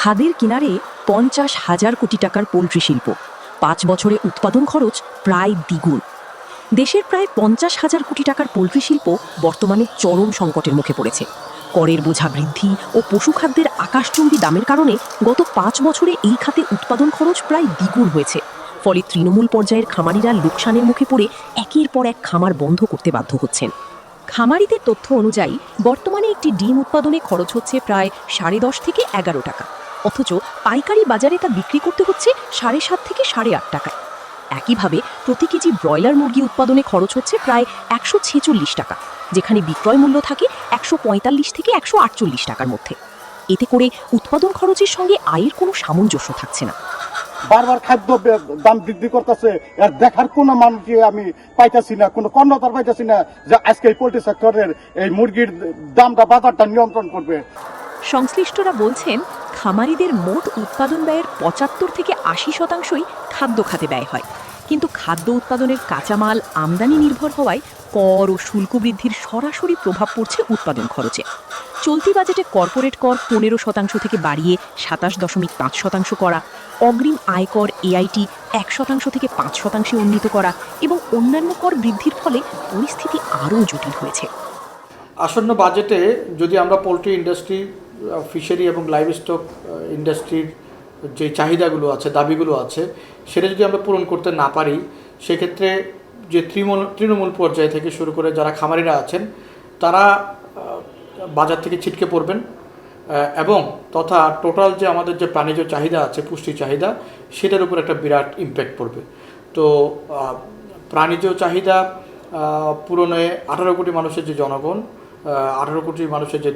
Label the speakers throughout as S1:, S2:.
S1: খাদের কিনারে 50,000 কোটি টাকার পোল্ট্রি শিল্প, 5 বছরে উৎপাদন খরচ প্রায় দ্বিগুণ। দেশের প্রায় 50,000 কোটি টাকার পোল্ট্রি শিল্প বর্তমানে চরম সংকটের মুখে পড়েছে। করের বোঝা বৃদ্ধি ও পশুখাদ্যের আকাশচুম্বী দামের কারণে গত 5 বছরে এই খাতে উৎপাদন খরচ প্রায় দ্বিগুণ হয়েছে। ফলে তৃণমূল পর্যায়ের খামারিরা লোকসানের মুখে পড়ে একের পর এক খামার বন্ধ করতে বাধ্য হচ্ছেন। খামারিদের তথ্য অনুযায়ী বর্তমানে একটি ডিম উৎপাদনে খরচ হচ্ছে প্রায় 10.5 থেকে 11 টাকা, অথচ পাইকারি বাজারে তা বিক্রি করতে হচ্ছে 7.5 থেকে 8.5 টাকায়। একইভাবে প্রতি কেজি ব্রয়লার মুরগি উৎপাদনে খরচ হচ্ছে প্রায় 146 টাকা, যেখানে বিক্রয় মূল্য থাকে 145 থেকে 148 টাকার মধ্যে। এতে করে উৎপাদন খরচের সঙ্গে আয়ের কোনো সামঞ্জস্য থাকছে না।
S2: বারবার খাদ্য দাম বৃদ্ধি করতেছে, এর দেখার কোনো মানুষকে আমি পাইতেছি না, কোনো কর্ণধার পাইতেছি না যে আজকে এই পোল্ট্রি সেক্টরের এই মুরগির দামটা বাজারটা নিয়ন্ত্রণ করবে।
S1: সংশ্লিষ্টরা বলছেন, খামারিদের মোট উৎপাদন ব্যয়ের 75 থেকে 80% খাদ্য খাতে ব্যয় হয়, কিন্তু খাদ্য উৎপাদনের কাঁচামাল আমদানি নির্ভর হওয়ায় কর ও শুল্ক বৃদ্ধির সরাসরি প্রভাব পড়ছে উৎপাদন খরচে। চলতি বাজেটে কর্পোরেট কর 15% থেকে বাড়িয়ে 27.5% করা, অগ্রিম আয়কর এআইটি 1% থেকে 5% উন্নীত করা এবং অন্যান্য কর বৃদ্ধির ফলে পরিস্থিতি আরও জটিল হয়েছে।
S3: আসন্ন বাজেটে যদি আমরা পোলট্রি ইন্ডাস্ট্রি, ফিশারি এবং লাইভস্টক ইন্ডাস্ট্রির যে চাহিদাগুলো আছে, দাবিগুলো আছে, সেটা যদি আমরা পূরণ করতে না পারি, সেক্ষেত্রে যে তৃণমূল পর্যায় থেকে শুরু করে যারা খামারিরা আছেন তারা বাজার থেকে ছিটকে পড়বেন এবং তথা টোটাল যে আমাদের যে প্রাণীজ চাহিদা আছে, পুষ্টি চাহিদা, সেটার উপর একটা বিরাট ইম্প্যাক্ট পড়বে। তো প্রাণীজ চাহিদা পূরণে 18 কোটি মানুষের যে জনগণ, 18 কোটি মানুষের যে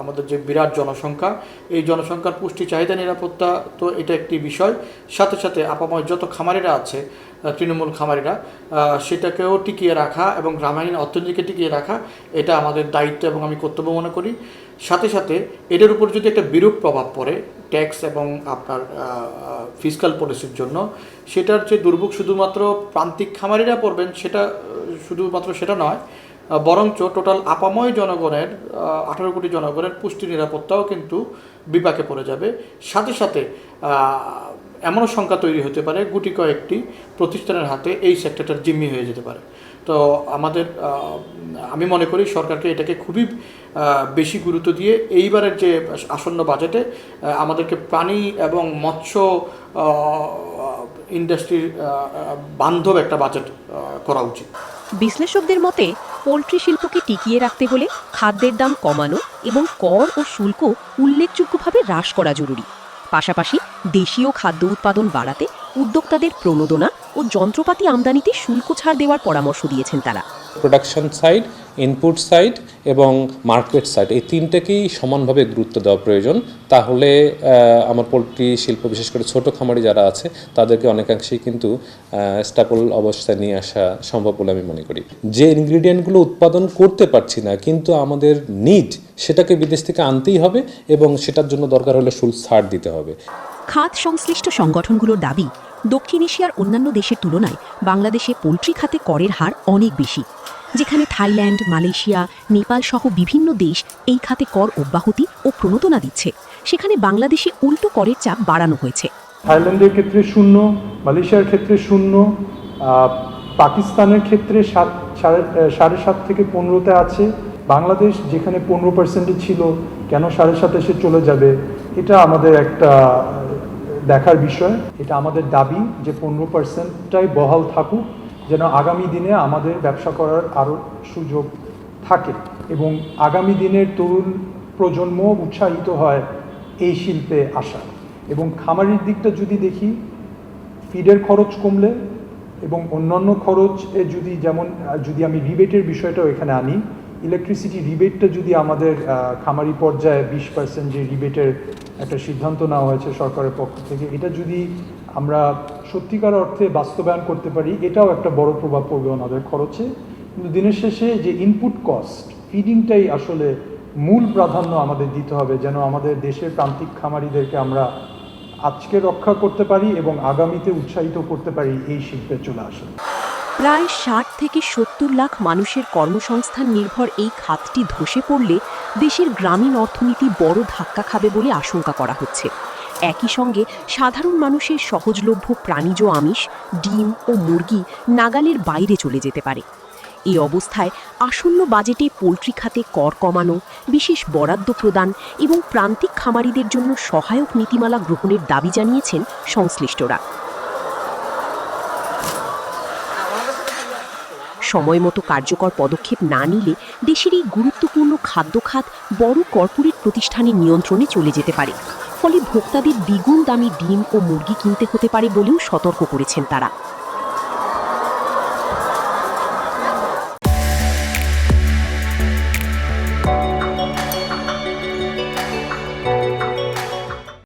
S3: আমাদের যে বিরাট জনসংখ্যা, এই জনসংখ্যার পুষ্টি চাহিদা নিরাপত্তা তো এটা একটি বিষয়। সাথে সাথে আপাময় যত খামারিরা আছে, তৃণমূল খামারিরা, সেটাকেও টিকিয়ে রাখা এবং গ্রামীণ অর্থনীতিকে টিকিয়ে রাখা, এটা আমাদের দায়িত্ব এবং আমি কর্তব্য মনে করি। সাথে সাথে এটার উপর যদি একটা বিরূপ প্রভাব পড়ে ট্যাক্স এবং আপনার ফিসকাল পলিসির জন্য, সেটার যে দুর্ভোগ শুধুমাত্র প্রান্তিক খামারিরা পড়বেন শুধুমাত্র সেটা নয়, বরঞ্চ টোটাল আপাময় জনগণের 18 কোটি জনগণের পুষ্টি নিরাপত্তাও কিন্তু বিপাকে পড়ে যাবে। সাথে সাথে এমনও সংখ্যা তৈরি হতে পারে গুটি কয়েকটি প্রতিষ্ঠানের হাতে এই সেক্টরটার জিম্মি হয়ে যেতে পারে। তো আমি মনে করি সরকারকে এটাকে খুবই বেশি গুরুত্ব দিয়ে এইবারের যে আসন্ন বাজেটে আমাদেরকে প্রাণী এবং মৎস্য ইন্ডাস্ট্রির বান্ধব একটা বাজেট করা উচিত।
S1: বিশ্লেষকদের মতে, পোল্ট্রি শিল্পকে টিকিয়ে রাখতে হলে খাদ্যের দাম কমানো এবং কর ও শুল্ক উল্লেখযোগ্যভাবে হ্রাস করা জরুরি। পাশাপাশি দেশীয় খাদ্য উৎপাদন বাড়াতে উদ্যোক্তাদের প্রণোদনা ও যন্ত্রপাতি আমদানিতে শুল্ক ছাড় দেওয়ার পরামর্শ দিয়েছেন তারা।
S4: প্রোডাকশন সাইড, ইনপুট সাইড এবং মার্কেট সাইড, এই তিনটাকেই সমানভাবে গুরুত্ব দেওয়া প্রয়োজন। তাহলে আমার পোলট্রি শিল্প, বিশেষ করে ছোট খামারি যারা আছে, তাদেরকে অনেকাংশেই কিন্তু স্টেবল অবস্থায় নিয়ে আসা সম্ভব বলে আমি মনে করি। যে ইনগ্রিডিয়েন্টগুলো উৎপাদন করতে পারছি না কিন্তু আমাদের নিড, সেটাকে বিদেশ থেকে আনতেই হবে এবং সেটার জন্য দরকার হলে শুল্ক ছাড় দিতে হবে।
S1: খাত সংশ্লিষ্ট সংগঠনগুলোর দাবি, দক্ষিণ এশিয়ার অন্যান্য দেশের তুলনায় বাংলাদেশে পোল্ট্রি খাতে করের হার অনেক বেশি। যেখানে থাইল্যান্ড, মালয়েশিয়া, নেপাল সহ বিভিন্ন দেশ এই খাতে কর অব্যাহতি ও প্রণোদনা দিচ্ছে, সেখানে বাংলাদেশে উল্টো করের চাপ বাড়ানো হয়েছে।
S5: থাইল্যান্ডের ক্ষেত্রে 0, মালয়েশিয়ার ক্ষেত্রে 0, পাকিস্তানের ক্ষেত্রে 7.5 থেকে 15-তে আছে। বাংলাদেশ যেখানে 15% ছিল, কেন 7.5 এসে চলে যাবে, এটা আমাদের একটা দেখার বিষয়। এটা আমাদের দাবি যে 15%টাই বহাল থাকুক, যেন আগামী দিনে আমাদের ব্যবসা করার আরও সুযোগ থাকে এবং আগামী দিনের তরুণ প্রজন্ম উৎসাহিত হয় এই শিল্পে আসা। এবং খামারির দিকটা যদি দেখি, ফিডের খরচ কমলে এবং অন্যান্য খরচে যদি আমি রিবেটের বিষয়টাও এখানে আনি, ইলেকট্রিসিটি রিবেটটা যদি আমাদের খামারি পর্যায়ে 20% যে রিবেটের একটা সিদ্ধান্ত নেওয়া হয়েছে সরকারের পক্ষ থেকে, এটা যদি আমরা সত্যিকার অর্থে বাস্তবায়ন করতে পারি, এটাও একটা বড় প্রভাব পড়বে ওনাদের খরচে। কিন্তু দিনের শেষে যে ইনপুট কস্ট, ফিডিংটাই আসলে মূল প্রাধান্য আমাদের দিতে হবে, যেন আমাদের দেশের প্রান্তিক খামারিদেরকে আমরা আজকে রক্ষা করতে পারি এবং আগামীতে উৎসাহিত করতে পারি এই শিল্পে চলে আসা।
S1: প্রায় 60 থেকে 70 লাখ মানুষের কর্মসংস্থান নির্ভর এই খাতটি ধসে পড়লে দেশের গ্রামীণ অর্থনীতি বড় ধাক্কা খাবে বলে আশঙ্কা করা হচ্ছে। একই সঙ্গে সাধারণ মানুষের সহজলভ্য প্রাণীজ আমিষ, ডিম ও মুরগি নাগালের বাইরে চলে যেতে পারে। এই অবস্থায় আসন্ন বাজেটে পোলট্রি খাতে কর কমানো, বিশেষ বরাদ্দ প্রদান এবং প্রান্তিক খামারিদের জন্য সহায়ক নীতিমালা গ্রহণের দাবি জানিয়েছেন সংশ্লিষ্টরা। সময়মতো কার্যকর পদক্ষেপ না নিলে দেশের এই গুরুত্বপূর্ণ খাদ্য খাত বড় কর্পোরেট প্রতিষ্ঠানের নিয়ন্ত্রণে চলে যেতে পারে। ফলে ভোক্তাদের দ্বিগুণ দামি ডিম ও মুরগি কিনতে হতে পারে বলেও সতর্ক করেছেন তারা।